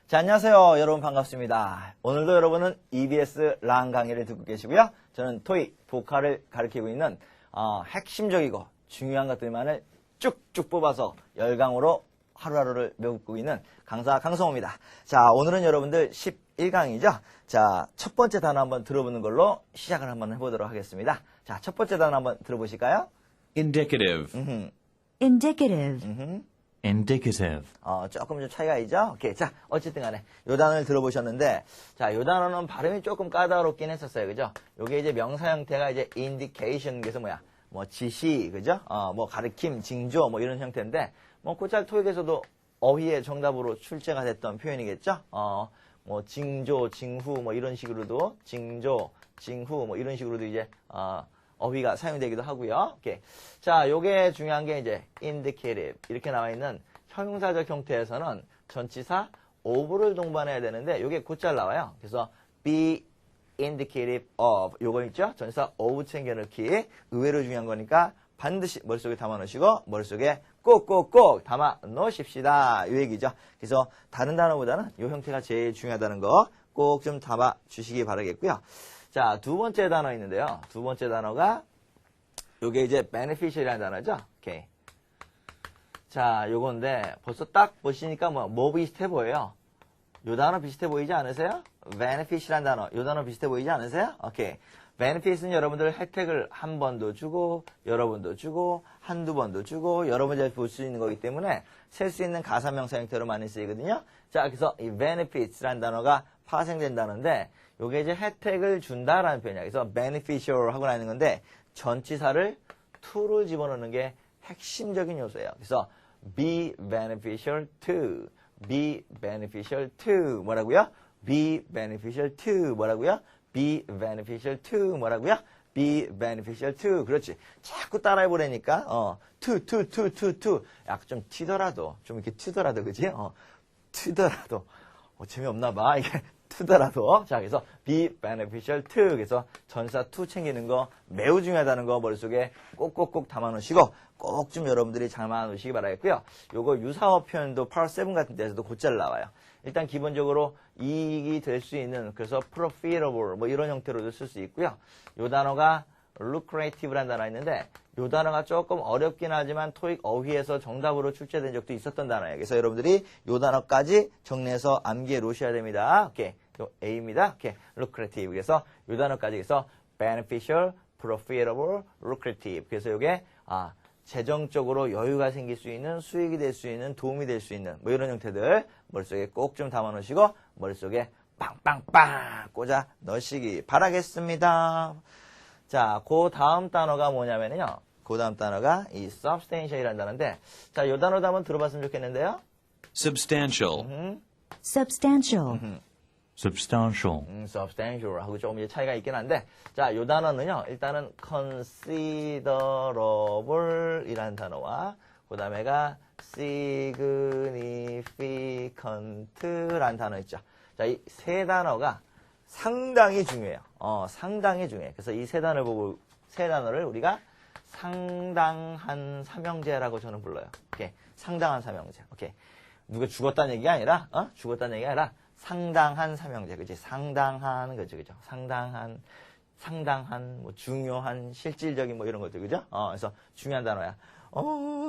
자, 안녕하세요. 여러분 반갑습니다. 오늘도 여러분은 EBS 랑 강의를 듣고 계시고요. 저는 토익, 보컬을 가르치고 있는 핵심적이고 중요한 것들만을 쭉쭉 뽑아서 열강으로 하루하루를 메우고 있는 강사 강성호입니다. 자, 오늘은 여러분들 11강이죠. 자, 첫 번째 단어 한번 들어보는 걸로 시작을 한번 해보도록 하겠습니다. 자, 첫 번째 단어 한번 들어보실까요? Indicative. Indicative. Indicative. 조금 좀 차이가 있죠? 오케이. 자, 어쨌든 간에 요 단어를 들어보셨는데, 자, 요 단어는 발음이 조금 까다롭긴 했었어요. 그죠? 요게 이제 명사 형태가 이제 indication, 그래서 뭐야? 뭐 지시, 그죠? 뭐 가르침, 징조, 뭐 이런 형태인데, 뭐 곧잘 토익에서도 어휘의 정답으로 출제가 됐던 표현이겠죠? 뭐 징조, 징후, 뭐 이런 식으로도 징조, 징후, 뭐 이런 식으로도 이제 어휘가 사용되기도 하고요. 오케이. 자, 요게 중요한 게 이제 indicative 이렇게 나와 있는 형용사적 형태에서는 전치사 of를 동반해야 되는데 요게 곧잘 나와요. 그래서 be indicative of 요거 있죠? 전치사 of 챙겨넣기 의외로 중요한 거니까 반드시 머릿속에 담아 놓으시고 머릿속에 꼭꼭꼭 담아 놓으십시다. 이 얘기죠. 그래서 다른 단어보다는 요 형태가 제일 중요하다는 거 꼭 좀 담아 주시기 바라겠고요. 자, 두 번째 단어 있는데요. 두 번째 단어가 요게 이제 beneficial이라는 단어죠. 오케이. 자, 요건데 벌써 딱 보시니까 뭐 비슷해 보여요? 요 단어 비슷해 보이지 않으세요? benefit이라는 단어. 요 단어 비슷해 보이지 않으세요? 오케이. benefit은 여러분들 혜택을 한 번도 주고 여러 번도 주고 한두 번도 주고 여러 번 볼 수 있는 거기 때문에 셀 수 있는 가사명사 형태로 많이 쓰이거든요. 자, 그래서 이 benefits라는 단어가 파생된 단어인데 요게 이제 혜택을 준다라는 표현이야. 그래서 beneficial 하고 나있는 건데 전치사를 to를 집어넣는 게 핵심적인 요소예요. 그래서 be beneficial to, be beneficial to 뭐라고요? be beneficial to 뭐라고요? be beneficial to 뭐라고요? be beneficial to. 그렇지. 자꾸 따라해보라니까 to 약간 좀 튀더라도 좀 이렇게 튀더라도 그지? 튀더라도 재미없나 봐. 이게 투더라도. 자, 그래서 be beneficial to. 그래서 전사 to 챙기는 거 매우 중요하다는 거 머릿속에 꼭꼭꼭 담아 놓으시고 꼭 좀 여러분들이 담아 놓으시기 바라겠고요. 요거 유사어 표현도 part 7 같은 데서도 곧잘 나와요. 일단 기본적으로 이익이 될 수 있는 그래서 profitable 뭐 이런 형태로도 쓸 수 있고요. 요 단어가 lucrative라는 단어가 있는데 요 단어가 조금 어렵긴 하지만 토익 어휘에서 정답으로 출제된 적도 있었던 단어예요. 그래서 여러분들이 요 단어까지 정리해서 암기해 놓으셔야 됩니다. 오케이. 요 A입니다. 오케이. lucrative. 그래서 요 단어까지 해서 beneficial, profitable, lucrative. 그래서 요게 재정적으로 여유가 생길 수 있는, 수익이 될 수 있는, 도움이 될 수 있는 뭐 이런 형태들 머릿속에 꼭 좀 담아 놓으시고 머릿속에 빵빵빵 꽂아 넣으시기 바라겠습니다. 자, 그 다음 단어가 뭐냐면요. 그 다음 단어가 이 substantial이라는 단어인데, 자, 요 단어도 한번 들어봤으면 좋겠는데요. Substantial. Substantial. Substantial. substantial 하고 조금 이제 차이가 있긴 한데, 자, 요 단어는요, 일단은 considerable 이라는 단어와, 그 다음에가 significant라는 단어 있죠. 자, 이 세 단어가 상당히 중요해요. 상당히 중요해. 그래서 이 세 단어를 보고, 세 단어를 우리가 상당한 삼형제라고 저는 불러요. 오케이. 상당한 삼형제. 오케이. 누가 죽었다는 얘기가 아니라, 죽었다는 얘기가 아니라, 상당한 삼형제. 그치? 상당한 거죠. 그죠? 상당한, 뭐, 중요한, 실질적인 뭐 이런 것들. 그죠? 그래서 중요한 단어야.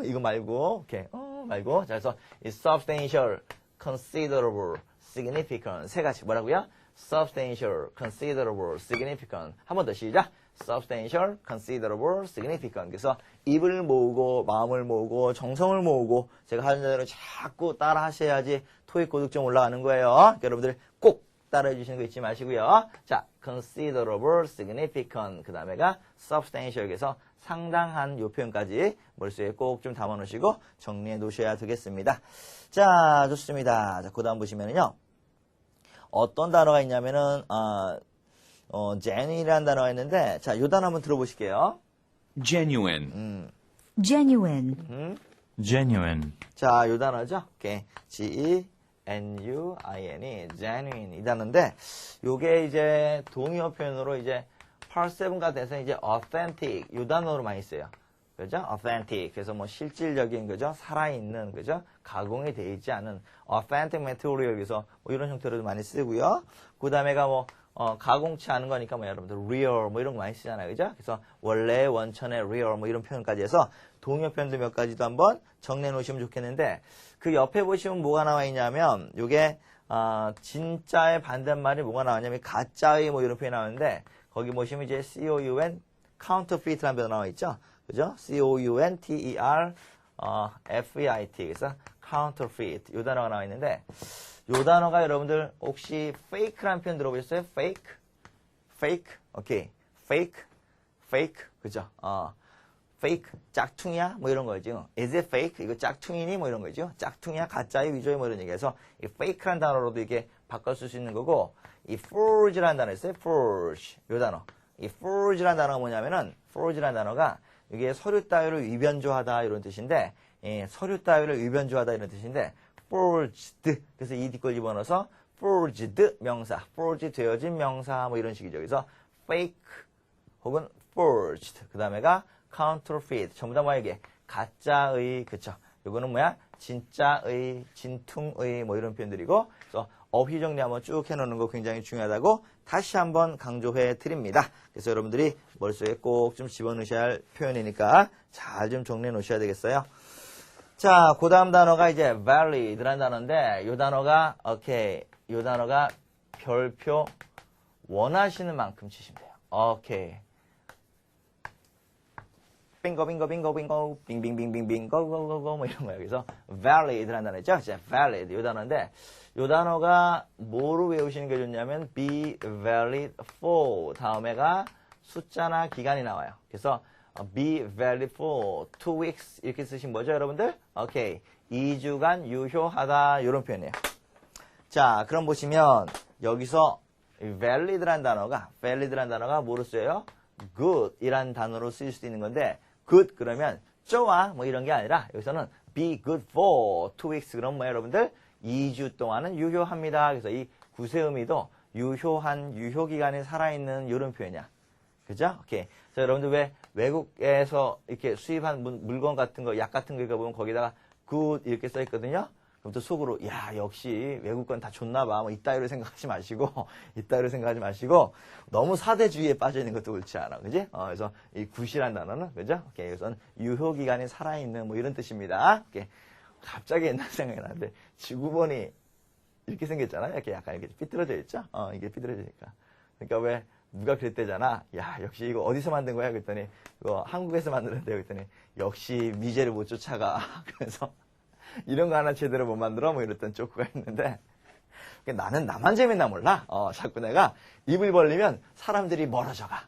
이거 말고, 오케이. 말고. 자, 그래서 이 substantial, considerable, significant. 세 가지. 뭐라고요? substantial, considerable, significant. 한 번 더 시작. substantial, considerable, significant. 그래서 입을 모으고 마음을 모으고 정성을 모으고 제가 하는 대로 자꾸 따라 하셔야지 토익 고득점 올라가는 거예요. 그러니까 여러분들 꼭 따라해 주시는 거 잊지 마시고요. 자, considerable, significant. 그 다음에가 substantial. 그래서 상당한 요 표현까지 머릿속에 꼭 좀 담아 놓으시고 정리해 놓으셔야 되겠습니다. 자, 좋습니다. 자, 그 다음 보시면은요. 어떤 단어가 있냐면은, genuine이라는 단어가 있는데, 자, 요 단어 한번 들어보실게요. Genuine. Genuine. Genuine. 자, 요 단어죠. 오케이. G-E-N-U-I-N-E, genuine 이 단어인데, 요게 이제 동의어 표현으로 이제 part 7 같은 데서 이제 authentic 요 단어로 많이 써요. 그죠? authentic. 그래서 뭐 실질적인, 그죠? 살아있는, 그죠? 가공이 되어 있지 않은 authentic material. 그래서 뭐 이런 형태로 많이 쓰고요. 그 다음에가 뭐, 가공치 않은 거니까 뭐 여러분들 real 뭐 이런 거 많이 쓰잖아요. 그죠? 그래서 원래 원천의 real 뭐 이런 표현까지 해서 동요 표현도 몇 가지도 한번 정리해 놓으시면 좋겠는데 그 옆에 보시면 뭐가 나와 있냐면 요게 진짜의 반대말이 뭐가 나왔냐면 가짜의 뭐 이런 표현이 나오는데 거기 보시면 이제 COUN counterfeit라는 단어 나와 있죠. 그죠? COUNTER FEIT. 그래서 counterfeit 요 단어가 나와 있는데 요 단어가 여러분들 혹시 fake라는 표현 들어보셨어요? fake? fake? 오케이. fake? fake? 그죠? fake? 짝퉁이야? 뭐 이런 거죠. is it fake? 이거 짝퉁이니? 뭐 이런 거죠. 짝퉁이야? 가짜의 위조의 뭐 이런 얘기해서 이 fake라는 단어로도 이게 바꿔 쓸 수 있는 거고 이 forge라는 단어 있어요. forge. 요 단어. 이 forge라는 단어가 뭐냐면은 forge라는 단어가 이게 서류 따위를 위변조하다 이런 뜻인데 서류 따위를 위변조하다 이런 뜻인데 forged. 그래서 이 뒷걸 집어넣어서 forged 명사, forged 되어진 명사 뭐 이런 식이죠. 그래서 fake 혹은 forged. 그 다음에가 counterfeit. 전부 다 뭐야 이게 가짜의 그쵸. 요거는 뭐야 진짜의, 진퉁의 뭐 이런 표현들이고 그래서 어휘 정리 한번 쭉 해놓는 거 굉장히 중요하다고 다시 한번 강조해 드립니다. 그래서 여러분들이 머릿속에 꼭 좀 집어넣으셔야 할 표현이니까 잘 좀 정리해 놓으셔야 되겠어요. 자, 그 다음 단어가 이제 valid라는 단어인데, 요 단어가, 오케이. 요 단어가 별표 원하시는 만큼 치시면 돼요. 오케이. 빙고, 빙고, 빙고, 빙고, 빙빙빙빙빙, 고고고고, 뭐 이런 거예요. 그래서 valid라는 단어 있죠? 이제 valid. 요 단어인데, 요 단어가 뭐로 외우시는 게 좋냐면, be valid for. 다음에가 숫자나 기간이 나와요. 그래서, be valid for 2 weeks 이렇게 쓰신 뭐죠 여러분들? 오케이 2주간 유효하다 이런 표현이에요. 자 그럼 보시면 여기서 valid라는 단어가 뭐로 쓰여요? good 이란 단어로 쓰일 수도 있는 건데 good 그러면 좋아 뭐 이런 게 아니라 여기서는 be good for 2 weeks 그럼 뭐예요 여러분들? 2주 동안은 유효합니다. 그래서 이 구세 의미도 유효한 유효기간이 살아있는 이런 표현이야. 그죠? 오케이. 그래서 여러분들 왜 외국에서 이렇게 수입한 물건 같은 거, 약 같은 거 읽어보면 거기다가 good 이렇게 써 있거든요? 그럼 또 속으로, 야, 역시 외국 건 다 좋나 봐. 뭐 이따위로 생각하지 마시고, 너무 사대주의에 빠져 있는 것도 옳지 않아. 그지? 그래서 이 굿이란 단어는, 그죠? 오케이. 그래서 유효기간이 살아있는 뭐 이런 뜻입니다. 오케이. 갑자기 옛날 생각이 나는데, 지구본이 이렇게 생겼잖아요. 이렇게 약간 이렇게 삐뚤어져 있죠? 이게 삐뚤어지니까. 그러니까 왜, 누가 그랬대잖아. 야, 역시 이거 어디서 만든 거야? 그랬더니, 이거 한국에서 만들었대요. 그랬더니, 역시 미제를 못 쫓아가. 그래서, 이런 거 하나 제대로 못 만들어? 뭐 이랬던 조크가 있는데, 나는 나만 재밌나 몰라. 자꾸 내가 입을 벌리면 사람들이 멀어져가.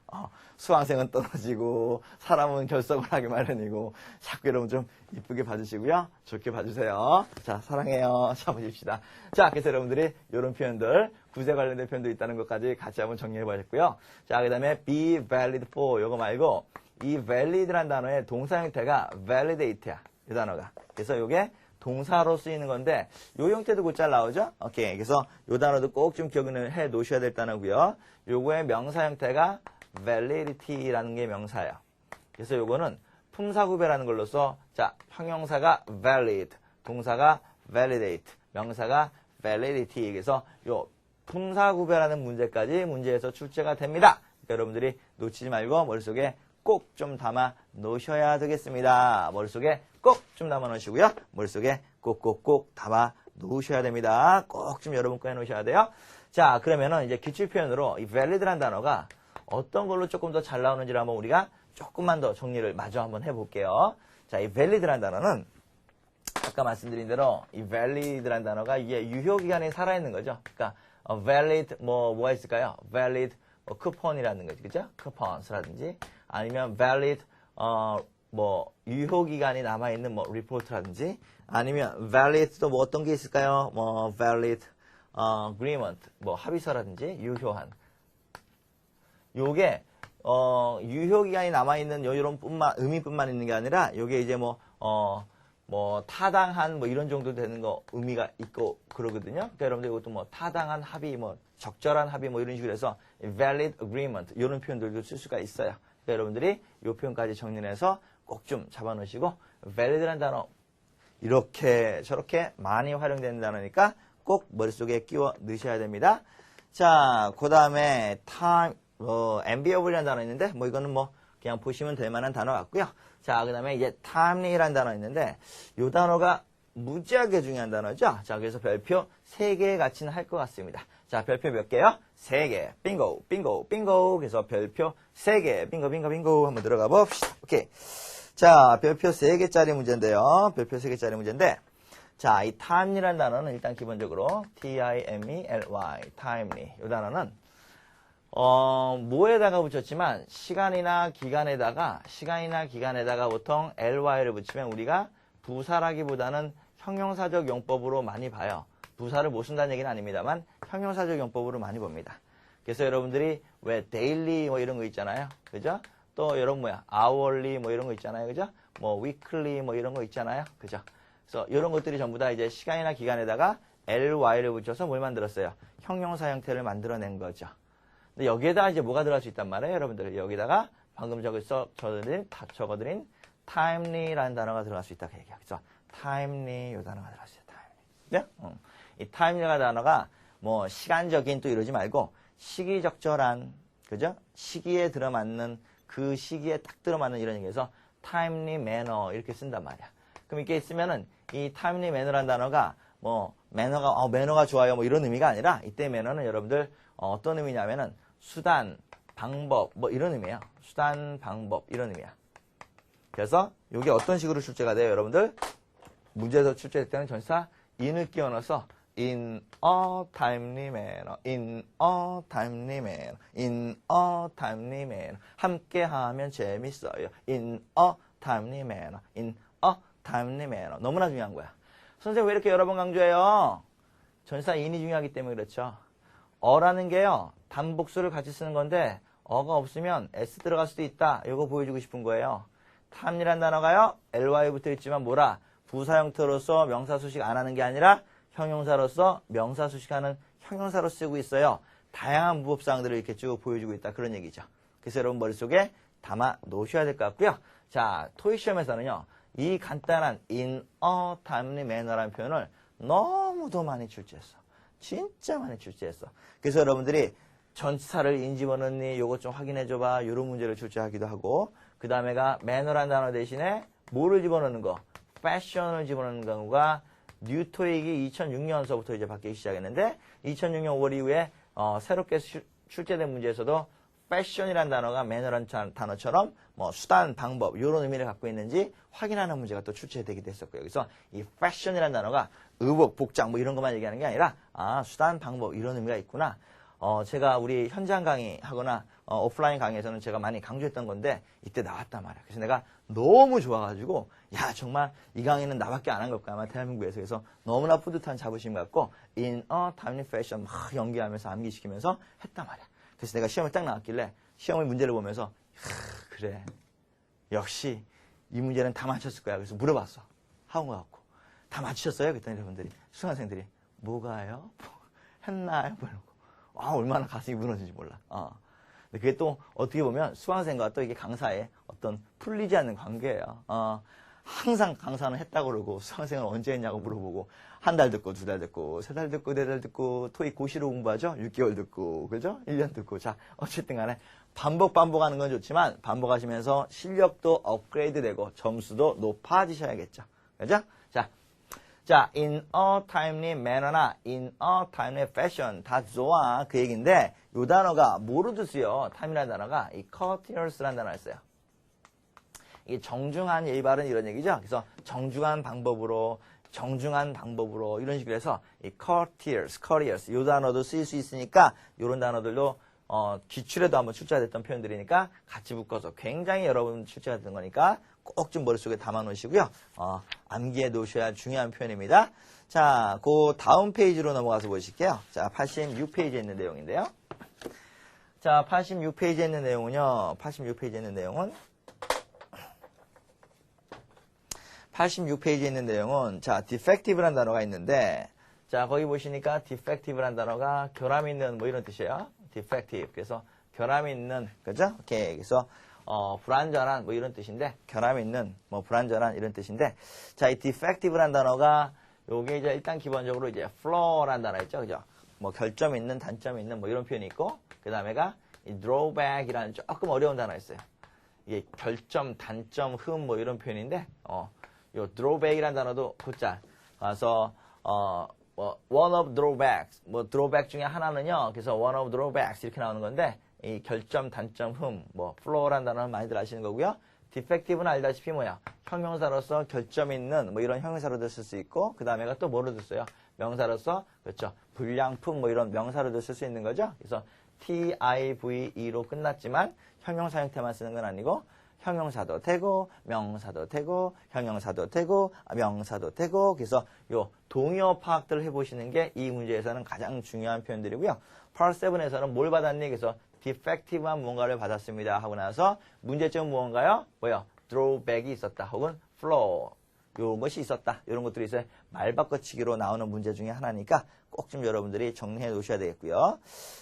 수강생은 떨어지고, 사람은 결석을 하기 마련이고, 자꾸 여러분 좀 이쁘게 봐주시고요. 좋게 봐주세요. 자, 사랑해요. 자, 보십시다. 자, 그래서 여러분들이 이런 표현들, 구세 관련된 표현도 있다는 것까지 같이 한번 정리해 보셨고요. 자, 그 다음에 be valid for, 요거 말고, 이 valid라는 단어의 동사 형태가 validate야. 이 단어가. 그래서 요게 동사로 쓰이는 건데 요 형태도 곧잘 나오죠? 오케이. 그래서 요 단어도 꼭 좀 기억을 해 놓으셔야 될 단어고요. 요거의 명사 형태가 validity라는 게 명사예요. 그래서 요거는 품사구배라는 걸로써 자, 형용사가 valid, 동사가 validate, 명사가 validity. 그래서 요 품사구배라는 문제까지 문제에서 출제가 됩니다. 그러니까 여러분들이 놓치지 말고 머릿속에 꼭 좀 담아 놓으셔야 되겠습니다. 머릿속에 꼭 좀 담아 놓으시고요. 머릿속에 꼭꼭꼭 담아 놓으셔야 됩니다. 꼭 좀 여러분 거 해놓으셔야 돼요. 자, 그러면은 이제 기출표현으로 이 valid라는 단어가 어떤 걸로 조금 더 잘 나오는지를 한번 우리가 조금만 더 정리를 마저 한번 해볼게요. 자, 이 valid라는 단어는 아까 말씀드린 대로 이 valid라는 단어가 이게 유효기간이 살아있는 거죠. 그러니까 valid 뭐가 있을까요? valid 쿠폰이라는 거지, 그죠? 쿠폰스라든지 아니면 valid 유효기간이 남아있는 리포트라든지 아니면 valid 또 뭐 어떤 게 있을까요? valid agreement 합의서라든지 유효한 요게 유효기간이 남아있는 이런 의미뿐만 있는 게 아니라 요게 이제 타당한 이런 정도 되는 거 의미가 있고 그러거든요. 그러니까 여러분들 이것도 타당한 합의 적절한 합의 이런 식으로 해서 valid agreement 이런 표현들도 쓸 수가 있어요. 그러니까 여러분들이 이 표현까지 정리해서 꼭 좀 잡아놓으시고 valid라는 단어 이렇게 저렇게 많이 활용되는 단어니까 꼭 머릿속에 끼워 넣으셔야 됩니다. 자, 그 다음에 time, enviable이라는 단어 있는데 뭐 이거는 뭐 그냥 보시면 될 만한 단어 같고요. 자, 그 다음에 이제 timely라는 단어 있는데 이 단어가 무지하게 중요한 단어죠. 자, 그래서 별표 3개 같이는 할 것 같습니다. 자, 별표 몇 개요? 3개. 빙고, 빙고, 빙고. 그래서 별표 3개. 빙고, 빙고, 빙고. 한번 들어가 봅시다. 오케이. 자, 별표 3개짜리 문제인데요. 별표 3개짜리 문제인데, 자, 이 timely라는 단어는 일단 기본적으로 timely, timely. 이 단어는 뭐에다가 붙였지만 시간이나 기간에다가 보통 ly를 붙이면 우리가 부사라기보다는 형용사적 용법으로 많이 봐요. 부사를 못 쓴다는 얘기는 아닙니다만 형용사적 용법으로 많이 봅니다. 그래서 여러분들이 왜 daily 뭐 이런 거 있잖아요. 그죠? 또 여러분 hourly 뭐 이런 거 있잖아요. 그죠? 뭐 weekly 뭐 이런 거 있잖아요. 그죠? 그래서 이런 것들이 전부 다 이제 시간이나 기간에다가 ly를 붙여서 뭘 만들었어요? 형용사 형태를 만들어낸 거죠. 근데 여기에다 이제 뭐가 들어갈 수 있단 말이에요, 여러분들. 여기다가 방금 적어드린 timely라는 단어가 들어갈 수 있다. 그 얘기야. 그래서 timely 이 단어가 들어갈 수 있어요. timely. 이 timely라는 단어가 뭐 시간적인 또 이러지 말고 시기적절한, 그죠? 시기에 들어맞는 그 시기에 딱 들어맞는 이런 얘기에서 timely manner 이렇게 쓴단 말이야. 그럼 이렇게 쓰면은 이 timely manner라는 단어가 뭐 매너가 좋아요 뭐 이런 의미가 아니라 이때 매너는 여러분들 어떤 의미냐면은 수단, 방법 뭐 이런 의미예요. 수단, 방법 이런 의미야. 그래서 이게 어떤 식으로 출제가 돼요, 여러분들? 문제에서 출제될 때는 전치사 in을 끼워 넣어서 in a timely manner, in a timely manner, in a timely manner. 함께 하면 재밌어요. in a timely manner, in a timely manner. 너무나 중요한 거야. 선생님 왜 이렇게 여러 번 강조해요? 전치사 in이 중요하기 때문에 그렇죠. 어라는 게요, 단복수를 같이 쓰는 건데 어가 없으면 s 들어갈 수도 있다. 이거 보여주고 싶은 거예요. time이라는 단어가요, ly 붙어 있지만 뭐라? 부사 형태로서 명사 수식 안 하는 게 아니라 형용사로서 명사 수식하는 형용사로 쓰고 있어요. 다양한 무법사항들을 이렇게 쭉 보여주고 있다. 그런 얘기죠. 그래서 여러분 머릿속에 담아 놓으셔야 될 것 같고요. 자, 토익 시험에서는요, 이 간단한 in a timely manner라는 표현을 너무도 많이 출제했어. 진짜 많이 출제했어. 그래서 여러분들이 전치사를 인 집어넣니? 요것 좀 확인해줘봐. 이런 문제를 출제하기도 하고, 그 다음에가 manner라는 단어 대신에 뭐를 집어넣는 거? fashion을 집어넣는 경우가 뉴토익이 2006년서부터 이제 바뀌기 시작했는데 2006년 5월 이후에 새롭게 출제된 문제에서도 fashion이라는 단어가 manner라는 단어처럼 뭐 수단, 방법 이런 의미를 갖고 있는지 확인하는 문제가 또 출제되기도 했었고요. 그래서 이 fashion이라는 단어가 의복, 복장 뭐 이런 것만 얘기하는 게 아니라 수단, 방법 이런 의미가 있구나. 제가 우리 현장 강의 하거나 오프라인 강의에서는 제가 많이 강조했던 건데 이때 나왔단 말이야. 그래서 내가 너무 좋아가지고 야 정말 이 강의는 나밖에 안 한 걸까 아마 대한민국에서. 그래서 너무나 뿌듯한 자부심 갖고 in a timely fashion 막 연기하면서 암기시키면서 했단 말이야. 그래서 내가 시험에 딱 나왔길래 시험의 문제를 보면서 그래 역시 이 문제는 다 맞췄을 거야. 그래서 물어봤어. 학원 가갖고 다 맞추셨어요? 그랬더니 여러분들이 수강생들이 뭐가요? 했나요? 뭐 이러고 얼마나 가슴이 무너진지 몰라. 근데 그게 또 어떻게 보면 수강생과 또 이게 강사의 어떤 풀리지 않는 관계예요. 항상 강사는 했다고 그러고 수강생은 언제 했냐고 물어보고 한 달 듣고 두 달 듣고 세 달 듣고 네 달 듣고 토익 고시로 공부하죠. 6개월 듣고 그죠? 1년 듣고 자 어쨌든 간에 반복하는 건 좋지만 반복하시면서 실력도 업그레이드 되고 점수도 높아지셔야겠죠. 그죠? 자, in a timely manner나 in a timely fashion 다 좋아 그 얘기인데 이 단어가 뭐로도 쓰여? time이라는 단어가 이 courteous라는 단어를 써요. 이게 정중한 예의 바른 이런 얘기죠. 그래서 정중한 방법으로 이런 식으로 해서 이 courteous 이 단어도 쓰일 수 있으니까 이런 단어들도 기출에도 한번 출제됐던 표현들이니까 같이 묶어서 굉장히 여러분 출제가 됐던 거니까 꼭 좀 머릿속에 담아 놓으시고요. 암기해 놓으셔야 중요한 표현입니다. 자, 그 다음 페이지로 넘어가서 보실게요. 자, 86페이지에 있는 내용인데요. 자, 86페이지에 있는 내용은요. 86페이지에 있는 내용은 자, defective라는 단어가 있는데 자, 거기 보시니까 defective라는 단어가 결함 있는 뭐 이런 뜻이에요. defective. 그래서 결함 있는, 그죠? 오케이. 그래서 불완전한 뭐 이런 뜻인데, 결함이 있는, 뭐 불완전한 이런 뜻인데, 자, 이 defective란 단어가 요게 이제 일단 기본적으로 이제 flaw란 단어 있죠, 그죠? 뭐 결점 있는, 단점 있는 뭐 이런 표현이 있고, 그 다음에가 이 drawback이라는 조금 어려운 단어 있어요. 이게 결점, 단점, 흠 뭐 이런 표현인데, 요 drawback이라는 단어도 곧잘 와서 뭐 one of drawbacks, 뭐 drawback 중에 하나는요. 그래서 one of drawbacks 이렇게 나오는 건데, 이 결점, 단점, 흠, 뭐 flaw라는 단어는 많이들 아시는 거고요. defective는 알다시피 뭐야? 형용사로서 결점 있는 뭐 이런 형용사로도 쓸 수 있고, 그 다음에가 또 뭐로도 써요? 명사로서, 그렇죠? 불량품 뭐 이런 명사로도 쓸 수 있는 거죠. 그래서 TIVE로 끝났지만 형용사 형태만 쓰는 건 아니고 형용사도 되고 명사도 되고 형용사도 되고 명사도 되고, 그래서 요 동의어 파악들을 해보시는 게 이 문제에서는 가장 중요한 표현들이고요. Part 7에서는 뭘 받았니? 그래서 defective한 무언가를 받았습니다 하고 나서 문제점은 무언가요? 뭐요? drawback이 있었다 혹은 flaw 요런 것이 있었다. 이런 것들이 있어요. 말 바꿔치기로 나오는 문제 중에 하나니까 꼭 좀 여러분들이 정리해 놓으셔야 되겠고요.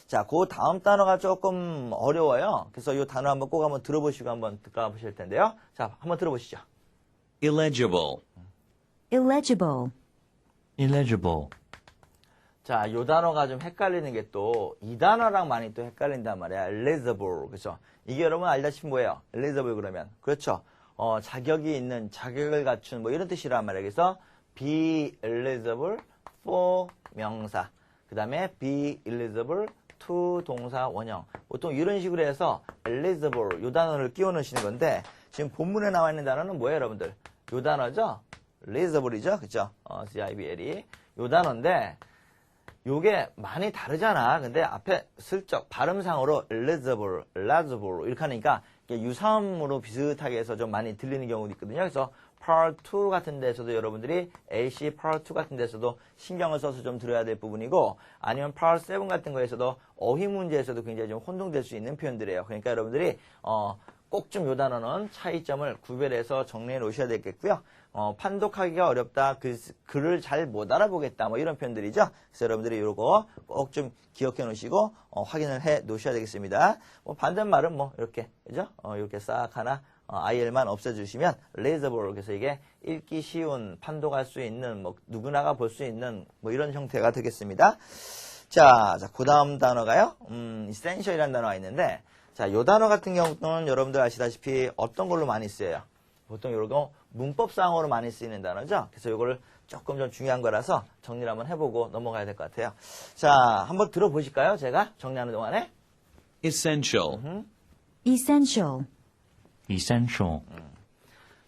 자, 그 다음 단어가 조금 어려워요. 그래서 이 단어 한번 꼭 한번 들어보시고 한번 듣가 보실 텐데요. 자, 한번 들어보시죠. illegible, illegible, illegible, 자, 이 단어가 좀 헷갈리는 게 또 이 단어랑 많이 또 헷갈린단 말이야. eligible. 그렇죠? 이게 여러분 알다시피 뭐예요? eligible 그러면. 그렇죠? 자격이 있는, 자격을 갖춘 뭐 이런 뜻이란 말이에요. 그래서 be eligible for 명사. 그 다음에 be eligible to 동사 원형. 보통 이런 식으로 해서 eligible 요 단어를 끼워 넣으시는 건데, 지금 본문에 나와 있는 단어는 뭐예요, 여러분들? 요 단어죠? eligible이죠? 그죠? CIBL이. 요 단어인데, 요게 많이 다르잖아. 근데 앞에 슬쩍 발음상으로 eligible, eligible 이렇게 하니까 유사음으로 비슷하게 해서 좀 많이 들리는 경우도 있거든요. 그래서 Part 2 같은 데서도 여러분들이 AC Part 2 같은 데서도 신경을 써서 좀 들어야 될 부분이고, 아니면 Part 7 같은 거에서도 어휘 문제에서도 굉장히 좀 혼동될 수 있는 표현들이에요. 그러니까 여러분들이 꼭 좀 요 단어는 차이점을 구별해서 정리해 놓으셔야 되겠고요. 판독하기가 어렵다, 글을 잘 못 알아보겠다, 뭐 이런 표현들이죠. 그래서 여러분들이 요거 꼭 좀 기억해 놓으시고 확인을 해 놓으셔야 되겠습니다. 뭐 반대말은 뭐 이렇게, 그죠? 이렇게 싹 하나 IL만 없애주시면 legible, 그래서 이게 읽기 쉬운, 판독할 수 있는, 뭐 누구나가 볼 수 있는 뭐 이런 형태가 되겠습니다. 자, 그 다음 단어가요. essential이라는 단어가 있는데, 자, 요 단어 같은 경우는 여러분들 아시다시피 어떤 걸로 많이 쓰여요? 보통 요거 문법상으로 많이 쓰이는 단어죠. 그래서 요거를 조금 좀 중요한 거라서 정리를 한번 해보고 넘어가야 될 것 같아요. 자, 한번 들어보실까요? 제가 정리하는 동안에. essential, essential, essential,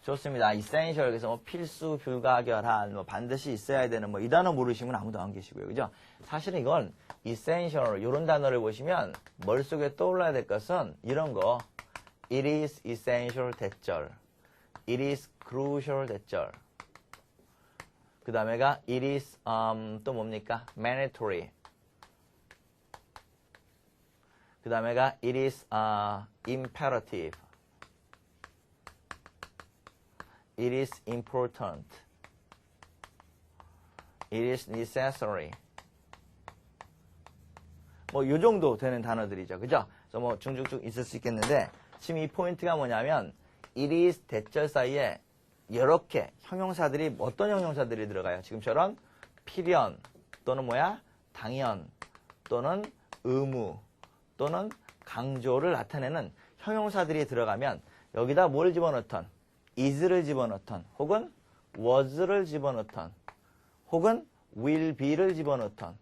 좋습니다. essential, 그래서 뭐 필수, 불가결한, 뭐 반드시 있어야 되는 뭐 이 단어 모르시면 아무도 안 계시고요. 그죠? 사실은 이건 essential, 요런 단어를 보시면 머릿속에 떠올라야 될 것은 이런 거. It is essential 대절. It is crucial 대절. 그 다음에가 it is 또 뭡니까? mandatory. 그 다음에가 it is imperative. It is important. It is necessary. 뭐 요 정도 되는 단어들이죠. 그죠? 그래서 뭐 쭉쭉쭉 있을 수 있겠는데, 지금 이 포인트가 뭐냐면 it is 대절 사이에 이렇게 형용사들이, 어떤 형용사들이 들어가요? 지금처럼 필연 또는 뭐야? 당연 또는 의무 또는 강조를 나타내는 형용사들이 들어가면 여기다 뭘 집어넣던? is를 집어넣던, 혹은 was를 집어넣던, 혹은 will be를 집어넣던,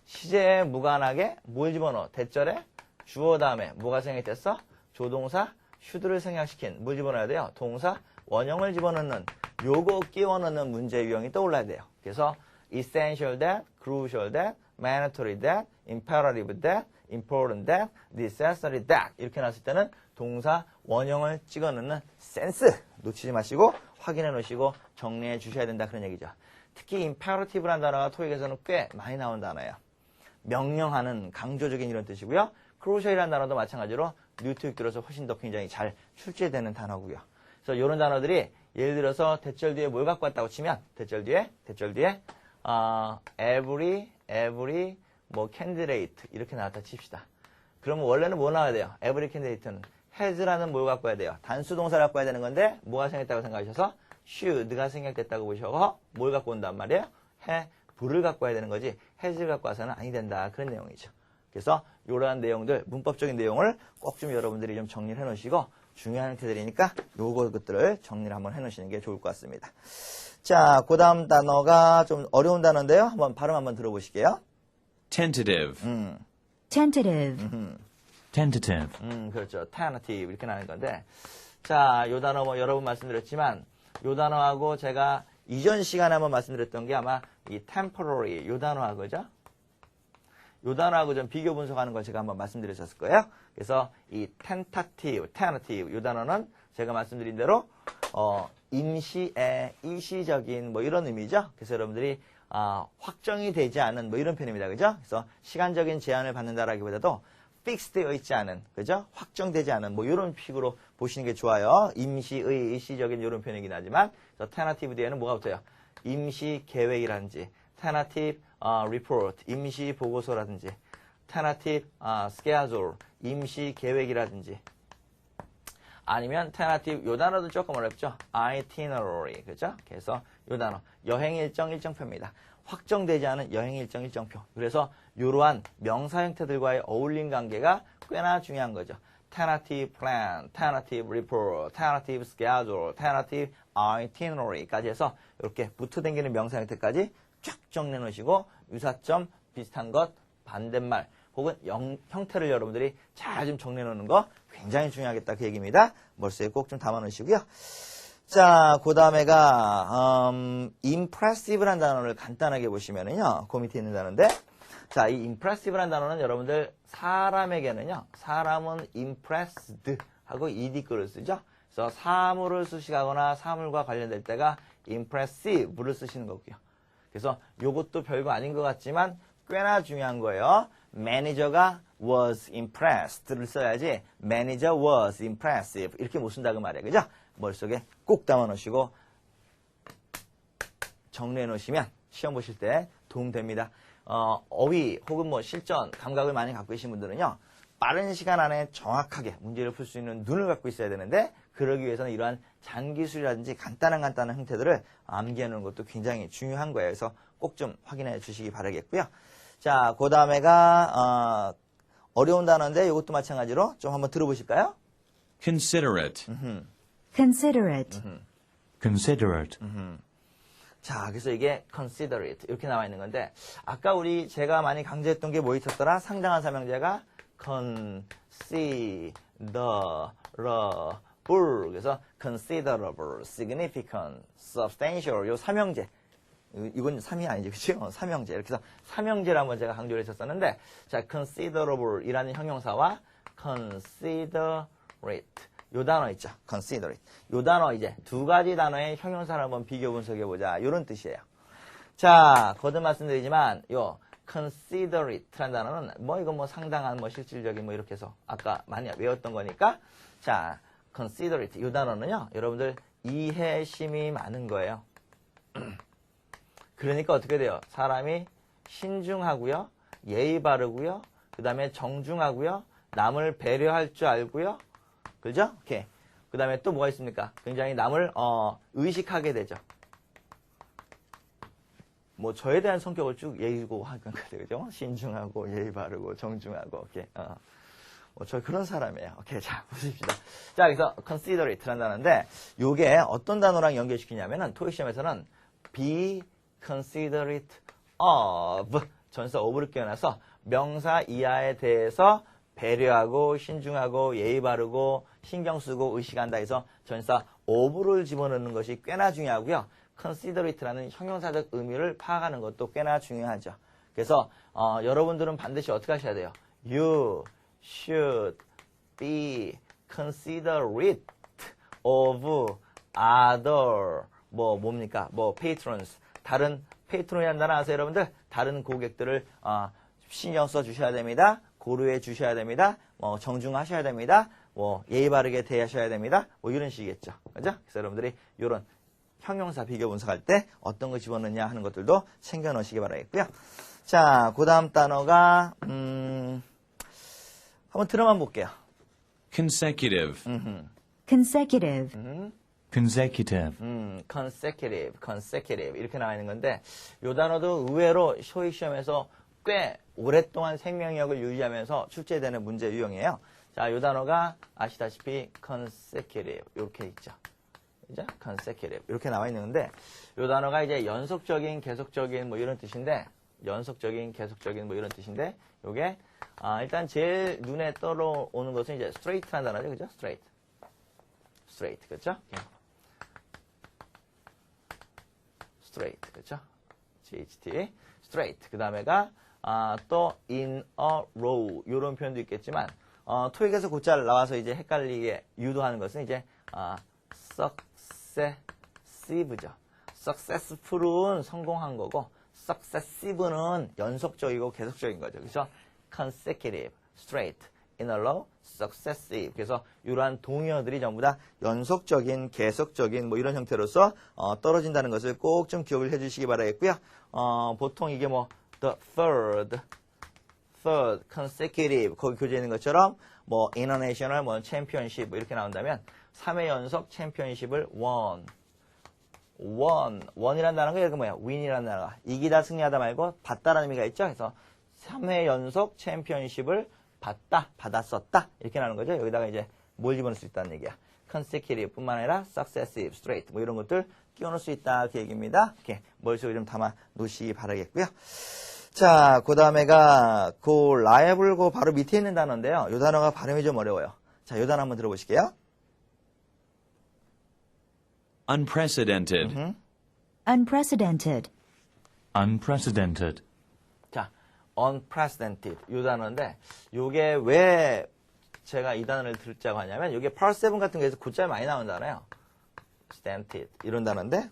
시제에 무관하게 뭘 집어넣어? 대절에 주어 다음에 뭐가 생략됐어? 조동사 should를 생략시킨 뭘 집어넣어야 돼요? 동사 원형을 집어넣는, 요거 끼워 넣는 문제 유형이 떠올라야 돼요. 그래서 essential that, crucial that, mandatory that, imperative that, important that, necessary that 이렇게 나왔을 때는 동사 원형을 찍어 넣는 센스 놓치지 마시고 확인해 놓으시고 정리해 주셔야 된다, 그런 얘기죠. 특히 imperative라는 단어가 토익에서는 꽤 많이 나온 단어예요. 명령하는, 강조적인 이런 뜻이고요. crucial이라는 단어도 마찬가지로 뉴토익 들어서 훨씬 더 굉장히 잘 출제되는 단어고요. 그래서 이런 단어들이 예를 들어서 대절 뒤에 뭘 갖고 왔다고 치면 대절 뒤에 every 뭐 candidate 이렇게 나왔다 칩시다. 그러면 원래는 뭐 나와야 돼요? every candidate는 has라는 뭘 갖고 와야 돼요? 단수 동사를 갖고 와야 되는 건데 뭐가 생겼다고 생각하셔서 should가 생략됐다고 보셔서 뭘 갖고 온단 말이에요? have를 갖고 와야 되는 거지 has를 갖고 와서는 아니 된다. 그런 내용이죠. 그래서 이러한 내용들, 문법적인 내용을 꼭 좀 여러분들이 좀 정리를 해놓으시고 중요한 형태들이니까 요것들을 정리를 한번 해놓으시는 게 좋을 것 같습니다. 자, 그 다음 단어가 좀 어려운 단어인데요. 한번 발음 한번 들어보실게요. tentative, Tentative. tentative, 그렇죠. tentative 이렇게 나는 건데 자, 요 단어 뭐 여러 번 말씀드렸지만 요 단어하고 제가 이전 시간에 한번 말씀드렸던 게 아마 이 temporary 요 단어하고죠. 요 단어하고 좀 비교 분석하는 걸 제가 한번 말씀드렸었을 거예요. 그래서 이 tentative 요 단어는 제가 말씀드린 대로 임시의 일시적인 뭐 이런 의미죠. 그래서 여러분들이 확정이 되지 않은 뭐 이런 표현입니다. 그죠? 그래서 시간적인 제한을 받는다라기보다도 픽스되어 있지 않은, 그죠? 확정되지 않은 뭐 이런 식으로 보시는 게 좋아요. 임시의 일시적인 이런 표현이긴 하지만 그래서 tentative 뒤에는 뭐가 붙어요? 임시 계획이라든지 tentative report, 임시 보고서라든지 tentative schedule, 임시 계획이라든지 아니면 tentative 요 단어도 조금 어렵죠. itinerary, 그죠? 그래서 요 단어 여행 일정 일정표입니다. 확정되지 않은 여행 일정 일정표. 그래서 이러한 명사 형태들과의 어울림 관계가 꽤나 중요한 거죠. tentative plan, tentative report, tentative schedule, tentative itinerary까지 해서 이렇게 붙어 다니는 명사 형태까지 쫙 정리해 놓으시고 유사점 비슷한 것 반대말 혹은 형태를 여러분들이 잘 좀 정리해 놓는 거 굉장히 중요하겠다 그 얘기입니다. 머릿속에 꼭 좀 담아 놓으시고요. 자, 그 다음에가 impressive라는 단어를 간단하게 보시면은요. 그 밑에 있는 단어인데 자, 이 impressive라는 단어는 여러분들 사람에게는요. 사람은 impressed 하고 ed를 쓰죠. 그래서 사물을 쓰시거나 사물과 관련될 때가 impressive를 쓰시는 거고요. 그래서 요것도 별거 아닌 것 같지만 꽤나 중요한 거예요. manager가 was impressed를 써야지 manager was impressive 이렇게 못 쓴다 그 말이에요. 그죠? 머릿속에 꼭 담아 놓으시고 정리해 놓으시면 시험 보실 때 도움 됩니다. 어휘 혹은 뭐 실전 감각을 많이 갖고 계신 분들은요. 빠른 시간 안에 정확하게 문제를 풀 수 있는 눈을 갖고 있어야 되는데 그러기 위해서는 이러한 장기술이라든지 간단한 형태들을 암기해 놓는 것도 굉장히 중요한 거예요. 그래서 꼭 좀 확인해 주시기 바라겠고요. 자, 그 다음에가 어려운 단어인데 이것도 마찬가지로 좀 한번 들어보실까요? considerate, Considerate. considerate, 자, 그래서 이게 considerate 이렇게 나와 있는 건데 아까 제가 많이 강조했던 게 뭐 있었더라? 상당한 삼형제가 considerable 그래서 considerable, significant, substantial 요 삼형제 이건 3이 아니죠. 그렇죠? 삼형제. 이렇게 해서 삼형제를 한번 제가 강조를 했었었는데 자, considerable 이라는 형용사와 considerate 요 단어 있죠. considerate. 요 단어 이제 두 가지 단어의 형용사를 한번 비교 분석해 보자. 요런 뜻이에요. 자, 거듭 말씀드리지만 요 considerate라는 단어는 이건 상당한 실질적인 이렇게 해서 아까 많이 외웠던 거니까 자, considerate 요 단어는요. 여러분들 이해심이 많은 거예요. 그러니까 어떻게 돼요? 사람이 신중하고요. 예의 바르고요. 그 다음에 정중하고요. 남을 배려할 줄 알고요. 그죠? 오케이. 그 다음에 또 뭐가 있습니까? 굉장히 남을 의식하게 되죠. 저에 대한 성격을 쭉 얘기고 하는 거죠. 그죠? 신중하고 예의 바르고 정중하고 오케이. 저 그런 사람이에요. 오케이. 자, 보십시다. 자, 그래서 considerate라는 단어인데 요게 어떤 단어랑 연결시키냐면은 토익 시험에서는 be considerate of 전사 of를 끼워놔서 명사 이하에 대해서 배려하고 신중하고 예의 바르고 신경 쓰고 의식한다 해서 전사 of를 집어넣는 것이 꽤나 중요하고요. considerate라는 형용사적 의미를 파악하는 것도 꽤나 중요하죠. 그래서 여러분들은 반드시 어떻게 하셔야 돼요? You should be considerate of other 뭡니까? patrons 다른 페이트론이라는 단어 아세요, 여러분들? 다른 고객들을 신경 써 주셔야 됩니다. 고려해 주셔야 됩니다. 정중하셔야 됩니다. 예의 바르게 대하셔야 됩니다. 이런 식이겠죠. 그죠? 그래서 여러분들이 이런 형용사 비교 분석할 때 어떤 거 집어넣냐 하는 것들도 챙겨 넣으시기 바라겠고요. 자, 그 다음 단어가 한번 들어만 볼게요. Consecutive. consecutive, Consecutive. consecutive 이렇게 나와 있는 건데 이 단어도 의외로 소위 시험에서 꽤 오랫동안 생명력을 유지하면서 출제되는 문제 유형이에요. 자, 이 단어가 아시다시피 consecutive 이렇게 있죠. 그죠? consecutive 이렇게 나와 있는데 이 단어가 이제 연속적인, 계속적인 뭐 이런 뜻인데 연속적인, 계속적인 뭐 이런 뜻인데 요게 일단 제일 눈에 떠오르는 것은 이제 straight라는 단어죠. 그죠? straight. 그죠? straight. 그죠? GHT. straight. 그 다음에가 또 in a row 이런 표현도 있겠지만 토익에서 곧잘 나와서 이제 헷갈리게 유도하는 것은 이제 successive죠. successful은 성공한 거고 successive는 연속적이고 계속적인 거죠. 그래서 consecutive, straight, in a row, successive. 그래서 이러한 동의어들이 전부 다 연속적인, 계속적인 뭐 이런 형태로서 떨어진다는 것을 꼭 좀 기억을 해주시기 바라겠고요. 보통 이게 뭐 the third consecutive 거기 교재에 있는 것처럼 뭐 international 뭐 championship 뭐 이렇게 나온다면 3회 연속 챔피언십을 원이라는 단어가 여기 뭐야? win이라는 단어가 이기다 승리하다 말고 받다라는 의미가 있죠. 그래서 3회 연속 챔피언십을 받았었다 이렇게 나오는 거죠. 여기다가 이제 뭘 집어넣을 수 있다는 얘기야. consecutive 뿐만 아니라 successive, straight 뭐 이런 것들 끼워넣을 수 있다 그 얘기입니다. 이렇게 머릿속에 좀 담아 놓으시기 바라겠고요. 자, 그 다음에가 liable고 바로 밑에 있는 단어인데요. 이 단어가 발음이 좀 어려워요. 자, 이 단어 한번 들어보실게요. Unprecedented. unprecedented, Unprecedented. 자, unprecedented 이 단어인데 이게 왜 제가 이 단어를 들자고 하냐면 이게 part 7 같은 거에서 굿자에 많이 나온잖아요. predented 이런 단어인데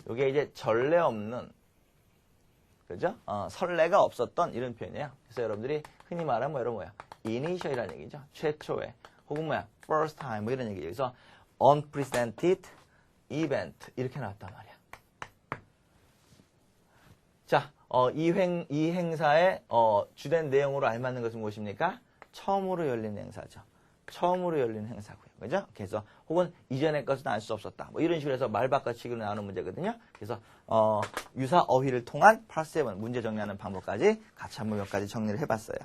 이게 이제 전례 없는 그죠? 선례가 없었던 이런 표현이에요. 그래서 여러분들이 흔히 말하는 뭐 이런 뭐야? initial이라는 얘기죠. 최초에 혹은 뭐야? first time 뭐 이런 얘기죠. 그래서 unprecedented event 이렇게 나왔단 말이야. 자, 이 행사의 주된 내용으로 알맞는 것은 무엇입니까? 처음으로 열린 행사죠. 처음으로 열린 행사고요. 그죠? 그래서 혹은 이전의 것은 알 수 없었다. 뭐 이런 식으로 해서 말 바꿔치기로 나오는 문제거든요. 그래서 유사 어휘를 통한 part 7 문제 정리하는 방법까지 같이 한번 몇 가지 정리를 해봤어요.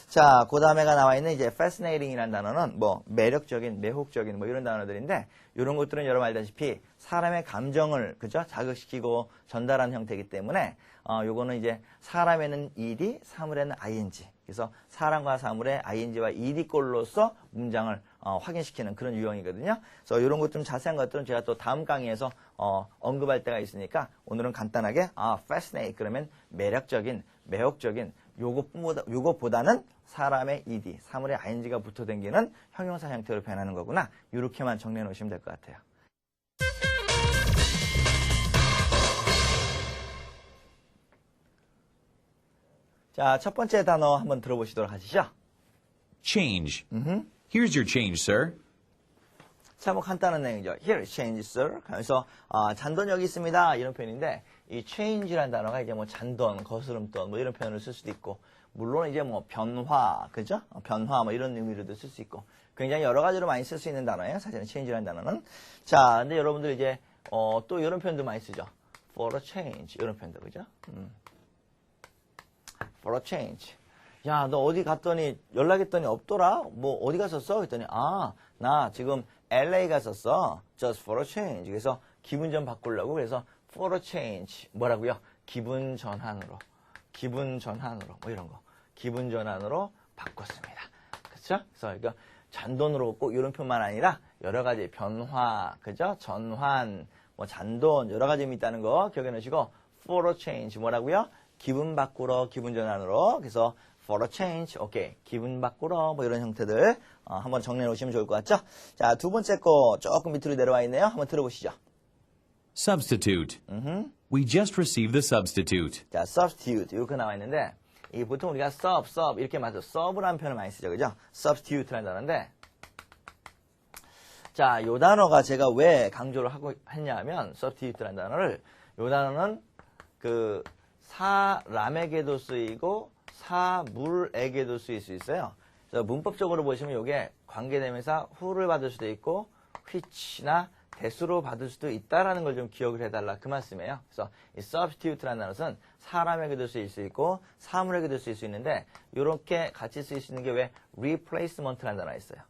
자, 그 다음에가 나와 있는 이제 fascinating이라는 단어는 뭐 매력적인, 매혹적인 뭐 이런 단어들인데 이런 것들은 여러분 알다시피 사람의 감정을 그죠? 자극시키고 전달하는 형태이기 때문에 요거는 이제 사람에는 ed, 사물에는 ing. 그래서 사람과 사물의 ing와 ed꼴로서 문장을 확인시키는 그런 유형이거든요. 그래서 이런 것 좀 자세한 것들은 제가 또 다음 강의에서 언급할 때가 있으니까 오늘은 간단하게 fascinate 그러면 매력적인, 매혹적인 요것보다는 사람의 ed, 사물의 ing가 붙어 댕기는 형용사 형태로 변하는 거구나. 이렇게만 정리해 놓으시면 될 것 같아요. 자, 첫 번째 단어 한번 들어보시도록 하시죠. Change. Here's your change, sir. 자, 뭐 간단한 내용이죠. Here, change, sir. 그래서 잔돈 여기 있습니다. 이런 표현인데 이 change라는 단어가 이제 뭐 잔돈, 거스름돈 뭐 이런 표현을 쓸 수도 있고 물론 이제 뭐 변화, 그죠? 변화 뭐 이런 의미로도 쓸 수 있고 굉장히 여러 가지로 많이 쓸 수 있는 단어예요. 사실은 change라는 단어는. 자, 근데 여러분들 이제 또 이런 표현도 많이 쓰죠. For a change 이런 표현도 그죠? For a change. 야, 너 어디 갔더니 연락했더니 없더라? 뭐 어디 갔었어? 했더니 나 지금 LA 갔었어. Just for a change. 그래서 기분 좀 바꾸려고. 그래서 for a change. 뭐라고요? 기분 전환으로 뭐 이런 거. 기분 전환으로 바꿨습니다. 그렇죠? 그래서 이거 잔돈으로 꼭 이런 표현만 아니라 여러 가지 변화, 그죠? 전환, 뭐 잔돈 여러 가지 의미 있다는 거 기억해 놓으시고 for a change 뭐라고요? 기분 바꾸러, 기분 전환으로. 그래서 for a change, 오케이. 기분 바꾸러, 뭐 이런 형태들 한번 정리해 놓으시면 좋을 것 같죠? 자, 두 번째 거 조금 밑으로 내려와 있네요. 한번 들어보시죠. Substitute. We just received the substitute. 자, substitute 이렇게 나와 있는데 이 보통 우리가 sub 이렇게 맞죠? sub라는 표현을 많이 쓰죠, 그죠? substitute라는 단어인데 자, 요 단어가 제가 왜 강조를 하고 했냐면 substitute라는 단어를 요 단어는 그 사람에게도 쓰이고 사물에게도 쓰일 수 있어요. 그래서 문법적으로 보시면 이게 관계대명사 who를 받을 수도 있고 which나 대수로 받을 수도 있다라는 걸 좀 기억을 해달라 그 말씀이에요. 그래서 이 substitute라는 단어는 사람에게도 쓰일 수 있고 사물에게도 쓰일 수 있는데 이렇게 같이 쓰일 수 있는 게 왜 replacement라는 단어가 있어요.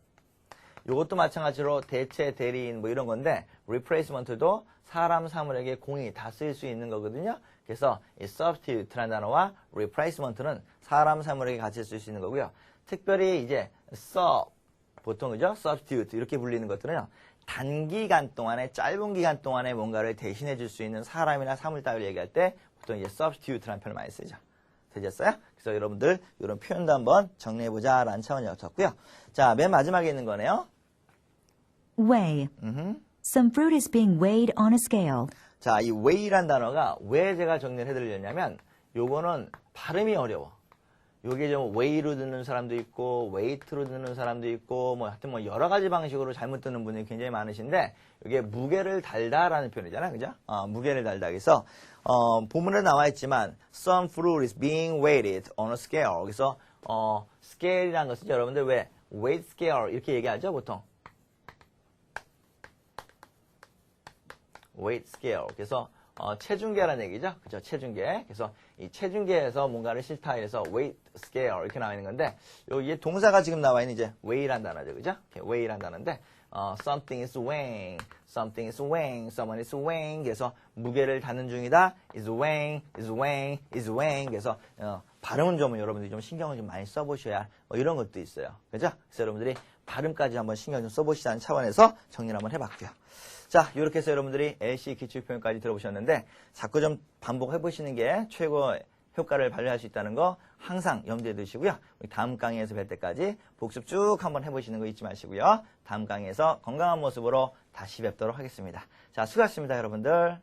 이것도 마찬가지로 대체, 대리인 뭐 이런 건데 replacement도 사람, 사물에게 공이 다 쓰일 수 있는 거거든요. 그래서 이 substitute라는 단어와 replacement는 사람, 사물에게 같이 쓸 수 있는 거고요. 특별히 이제 sub, 보통 그죠? substitute 이렇게 불리는 것들은요. 단기간 동안에 짧은 기간 동안에 뭔가를 대신해 줄 수 있는 사람이나 사물 따위를 얘기할 때 보통 이제 substitute라는 표현을 많이 쓰죠. 되셨어요? 그래서 여러분들 이런 표현도 한번 정리해 보자라는 차원이었고요. 자, 맨 마지막에 있는 거네요. Weigh. Some fruit is being weighed on a scale. 자, 이 weigh란 단어가 왜 제가 정리를 해드리려냐면 요거는 발음이 어려워. 요게 좀 weigh로 듣는 사람도 있고 weight로 듣는 사람도 있고 뭐 하여튼 뭐 여러 가지 방식으로 잘못 듣는 분들이 굉장히 많으신데 이게 무게를 달다라는 표현이잖아요. 그죠? 무게를 달다. 그래서 본문에 나와 있지만 some fruit is being weighted on a scale. 그래서 scale이라는 것은 여러분들 왜 weight scale 이렇게 얘기하죠, 보통. weight scale. 그래서 체중계라는 얘기죠. 그죠? 체중계. 그래서 이 체중계에서 뭔가를 실다 해서 weight scale 이렇게 나와 있는 건데 여기에 동사가 지금 나와 있는 이제 weigh란 단어죠. 그죠? weigh란 단어인데 something is weighing, something is weighing, someone is weighing. 그래서 무게를 다는 중이다. is weighing, is weighing, is weighing. 그래서 발음은 좀 여러분들이 좀 신경을 좀 많이 써보셔야 뭐 이런 것도 있어요. 그죠? 그래서 여러분들이 발음까지 한번 신경 좀 써보시자는 차원에서 정리를 한번 해봤고요. 자, 이렇게 해서 여러분들이 LC 기출표현까지 들어보셨는데 자꾸 좀 반복해 보시는 게 최고 효과를 발휘할 수 있다는 거 항상 염두에 두시고요. 우리 다음 강의에서 뵐 때까지 복습 쭉 한번 해보시는 거 잊지 마시고요. 다음 강의에서 건강한 모습으로 다시 뵙도록 하겠습니다. 자, 수고하셨습니다, 여러분들.